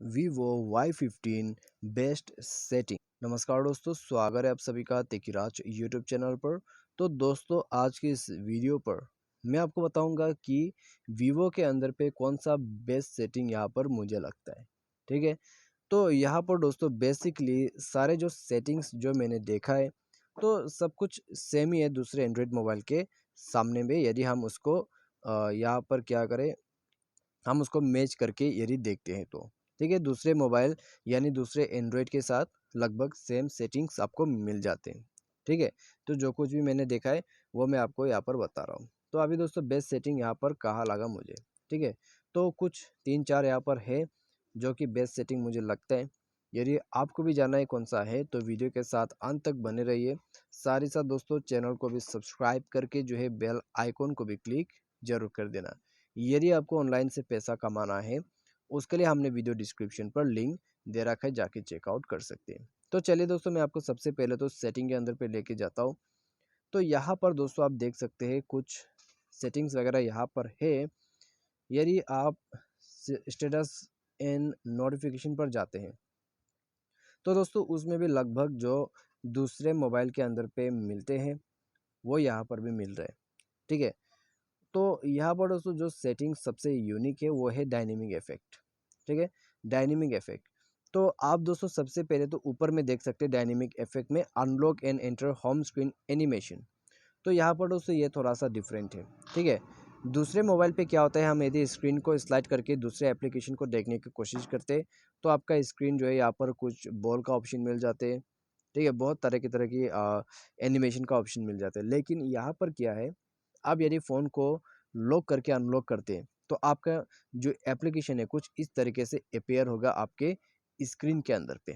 Vivo Y15 best setting. नमस्कार दोस्तों, स्वागत है आप सभी का तेकीराज यूट्यूब चैनल पर। तो दोस्तों, आज की इस वीडियो पर मैं आपको बताऊंगा कि Vivo के अंदर पे कौन सा बेस्ट सेटिंग यहाँ पर मुझे लगता है। ठीक है, तो यहाँ पर दोस्तों बेसिकली सारे जो सेटिंग्स जो मैंने देखा है तो सब कुछ सेम ही है दूसरे एंड्रॉयड मोबाइल के सामने में। यदि हम उसको यहाँ पर क्या करें, हम उसको मैच करके यदि देखते हैं तो ठीक है, दूसरे मोबाइल यानी दूसरे एंड्रॉयड के साथ लगभग सेम सेटिंग्स आपको मिल जाते हैं। ठीक है, तो जो कुछ भी मैंने देखा है वो मैं आपको यहाँ पर बता रहा हूँ। तो अभी दोस्तों बेस्ट सेटिंग यहाँ पर कहाँ लगा मुझे, ठीक है, तो कुछ 3-4 यहाँ पर है जो कि बेस्ट सेटिंग मुझे लगता है। यदि आपको भी जानना है कौन सा है तो वीडियो के साथ अंत तक बने रहिए। साथ ही साथ दोस्तों चैनल को भी सब्सक्राइब करके जो है बेल आइकॉन को भी क्लिक जरूर कर देना। यदि आपको ऑनलाइन से पैसा कमाना है उसके लिए हमने वीडियो डिस्क्रिप्शन पर लिंक दे रखा है, जाके चेकआउट कर सकते हैं। तो चलिए दोस्तों, मैं आपको सबसे पहले तो सेटिंग के अंदर पे लेके जाता हूँ। तो यहाँ पर दोस्तों आप देख सकते हैं कुछ सेटिंग्स वगैरह यहाँ पर है। यदि आप स्टेटस एंड नोटिफिकेशन पर जाते हैं तो दोस्तों उसमें भी लगभग जो दूसरे मोबाइल के अंदर पे मिलते हैं वो यहाँ पर भी मिल रहे हैं। ठीक है, तो यहाँ पर दोस्तों जो सेटिंग सबसे यूनिक है वो है डायनेमिक इफेक्ट। ठीक है, डायनेमिक इफेक्ट। तो आप दोस्तों सबसे पहले तो ऊपर में देख सकते हैं डायनेमिक इफेक्ट में unlock and enter home screen animation. तो यहाँ पर दोस्तों ये थोड़ा सा डिफरेंट है। ठीक है, दूसरे मोबाइल पे क्या होता है, हम यदि स्क्रीन को स्लाइड करके दूसरे एप्लीकेशन को देखने की कोशिश करते हैं तो आपका स्क्रीन जो है यहाँ पर कुछ बॉल का ऑप्शन मिल जाते हैं। ठीक है, बहुत तरह की एनिमेशन का ऑप्शन मिल जाता है। लेकिन यहाँ पर क्या है, आप यदि फ़ोन को लॉक करके अनलॉक करते हैं तो आपका जो एप्लीकेशन है कुछ इस तरीके से अपेयर होगा आपके स्क्रीन के अंदर पे।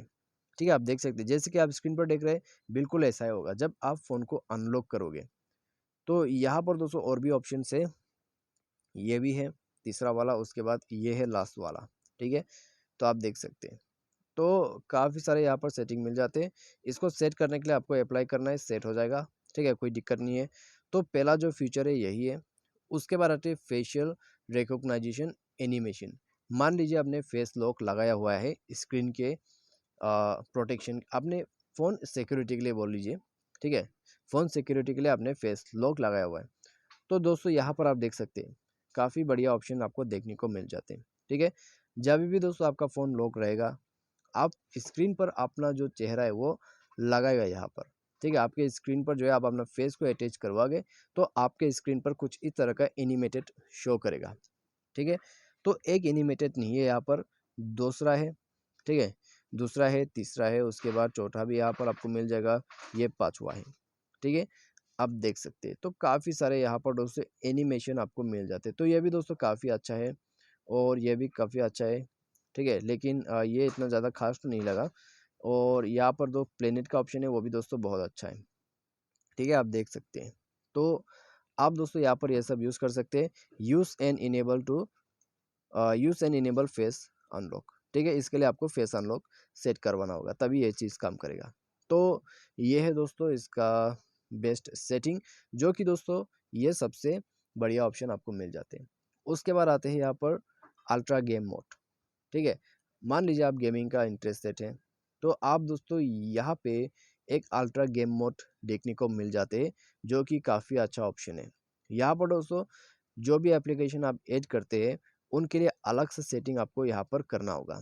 ठीक है, आप देख सकते हैं जैसे कि आप स्क्रीन पर देख रहे हैं, बिल्कुल ऐसा ही होगा जब आप फ़ोन को अनलॉक करोगे। तो यहाँ पर दोस्तों और भी ऑप्शन है, ये भी है तीसरा वाला, उसके बाद ये है लास्ट वाला। ठीक है, तो आप देख सकते हैं। तो काफ़ी सारे यहाँ पर सेटिंग मिल जाते हैं। इसको सेट करने के लिए आपको अप्लाई करना है, सेट हो जाएगा। ठीक है, कोई दिक्कत नहीं है। तो पहला जो फीचर है यही है। उसके बाद आते हैं फेशियल रिकॉग्नाइजेशन एनिमेशन। मान लीजिए आपने फेस लॉक लगाया हुआ है स्क्रीन के प्रोटेक्शन, आपने फ़ोन सिक्योरिटी के लिए बोल लीजिए। ठीक है, फ़ोन सिक्योरिटी के लिए आपने फेस लॉक लगाया हुआ है। तो दोस्तों यहाँ पर आप देख सकते हैं काफ़ी बढ़िया ऑप्शन आपको देखने को मिल जाते हैं। ठीक है, जब भी दोस्तों आपका फ़ोन लॉक रहेगा, आप स्क्रीन पर अपना जो चेहरा है वो लगाएगा यहाँ पर। ठीक है, आपके स्क्रीन पर जो है आप अपना फेस को अटैच करवाओगे तो आपके स्क्रीन पर कुछ इस तरह का एनिमेटेड शो करेगा। ठीक है, तो एक एनिमेटेड नहीं है यहाँ पर, दूसरा है। ठीक है, दूसरा है, तीसरा है, उसके बाद चौथा भी यहाँ पर आपको मिल जाएगा, ये पांचवा है। ठीक है, आप देख सकते हैं। तो काफ़ी सारे यहाँ पर दोस्तों एनिमेशन आपको मिल जाते हैं। तो ये भी दोस्तों काफ़ी अच्छा है और ये भी काफ़ी अच्छा है। ठीक है, लेकिन ये इतना ज़्यादा खास तो नहीं लगा। और यहाँ पर दो प्लेनेट का ऑप्शन है वो भी दोस्तों बहुत अच्छा है। ठीक है, आप देख सकते हैं। तो आप दोस्तों यहाँ पर ये सब यूज़ कर सकते हैं। Use and enable face unlock. ठीक है, इसके लिए आपको फेस अनलॉक सेट करवाना होगा तभी ये चीज़ काम करेगा। तो ये है दोस्तों इसका बेस्ट सेटिंग, जो कि दोस्तों ये सबसे बढ़िया ऑप्शन आपको मिल जाते हैं। उसके बाद आते हैं यहाँ पर अल्ट्रा गेम मोड। ठीक है, मान लीजिए आप गेमिंग का इंटरेस्टेड हैं तो आप दोस्तों यहाँ पे एक अल्ट्रा गेम मोड देखने को मिल जाते हैं, जो कि काफ़ी अच्छा ऑप्शन है। यहाँ पर दोस्तों जो भी एप्लीकेशन आप ऐड करते हैं उनके लिए अलग से सेटिंग आपको यहाँ पर करना होगा।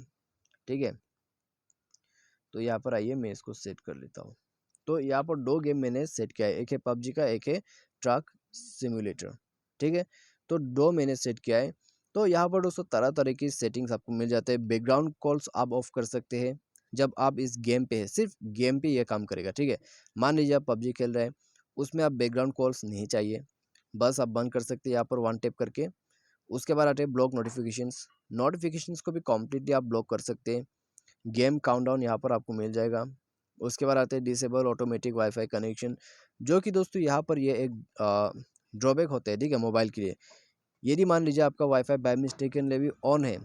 ठीक है, तो यहाँ पर आइए मैं इसको सेट कर लेता हूँ। तो यहाँ पर दो गेम मैंने सेट किया है, एक है पबजी का, एक है ट्रक सिमुलेटर। ठीक है, तो दो मैंने सेट किया है। तो यहाँ पर दोस्तों तरह तरह की सेटिंग्स आपको मिल जाते हैं। बैकग्राउंड कॉल्स आप ऑफ कर सकते हैं जब आप इस गेम पे है, सिर्फ गेम पे ये काम करेगा। ठीक है, मान लीजिए आप पबजी खेल रहे हैं, उसमें आप बैकग्राउंड कॉल्स नहीं चाहिए, बस आप बंद कर सकते हैं यहाँ पर वन टैप करके। उसके बाद आते हैं ब्लॉक नोटिफिकेशंस। नोटिफिकेशंस को भी कम्प्लीटली आप ब्लॉक कर सकते हैं। गेम काउंटडाउन यहाँ पर आपको मिल जाएगा। उसके बाद आते हैं डिसेबल ऑटोमेटिक वाईफाई कनेक्शन, जो कि दोस्तों यहाँ पर ये एक ड्रॉबैक होता है। ठीक है, मोबाइल के लिए यदि मान लीजिए आपका वाईफाई बाय मिस्टेकनली भी ऑन है,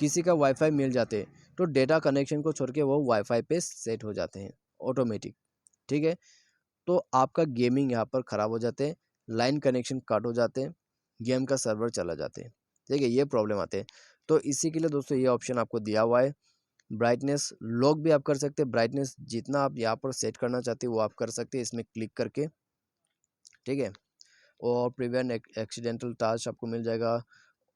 किसी का वाईफाई मिल जाते हैं तो डेटा कनेक्शन को छोड़ के वो वाईफाई पे सेट हो जाते हैं ऑटोमेटिक। ठीक है, तो आपका गेमिंग यहाँ पर ख़राब हो जाते हैं, लाइन कनेक्शन कट हो जाते हैं, गेम का सर्वर चला जाते हैं। ठीक है, ये प्रॉब्लम आते हैं। तो इसी के लिए दोस्तों ये ऑप्शन आपको दिया हुआ है। ब्राइटनेस लॉक भी आप कर सकते हैं, ब्राइटनेस जितना आप यहाँ पर सेट करना चाहते हैं वो आप कर सकते हैं इसमें क्लिक करके, ठीक है। और प्रिवेंट एक्सीडेंटल टच आपको मिल जाएगा,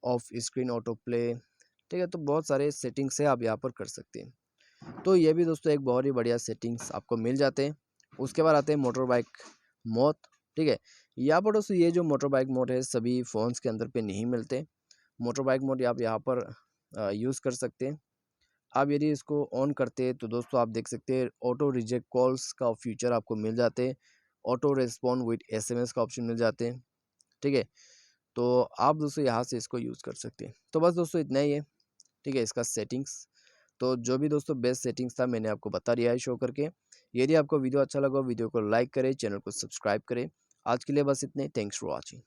ऑफ स्क्रीन ऑटो प्ले, ठीक है। तो बहुत सारे सेटिंग्स है, आप यहाँ पर कर सकते हैं। तो ये भी दोस्तों एक बहुत ही बढ़िया सेटिंग्स आपको मिल जाते हैं। उसके बाद आते हैं मोटर बाइक मोड, ठीक है। यहाँ पर दोस्तों ये जो मोटर बाइक मोड है सभी फ़ोन्स के अंदर पे नहीं मिलते। मोटर बाइक मोड आप यहाँ पर यूज़ कर सकते हैं। आप यदि इसको ऑन करते हैं तो दोस्तों आप देख सकते हैं ऑटो रिजेक्ट कॉल्स का फीचर आपको मिल जाते हैं, ऑटो रिस्पॉन्ड विद एसएमएस का ऑप्शन मिल जाते हैं, ठीक है। तो आप दोस्तों यहाँ से इसको यूज़ कर सकते हैं। तो बस दोस्तों इतना ही है, ठीक है, इसका सेटिंग्स। तो जो भी दोस्तों बेस्ट सेटिंग्स था मैंने आपको बता दिया है शो करके। यदि आपको वीडियो अच्छा लगा वीडियो को लाइक करें, चैनल को सब्सक्राइब करें। आज के लिए बस इतने, थैंक्स फॉर वॉचिंग।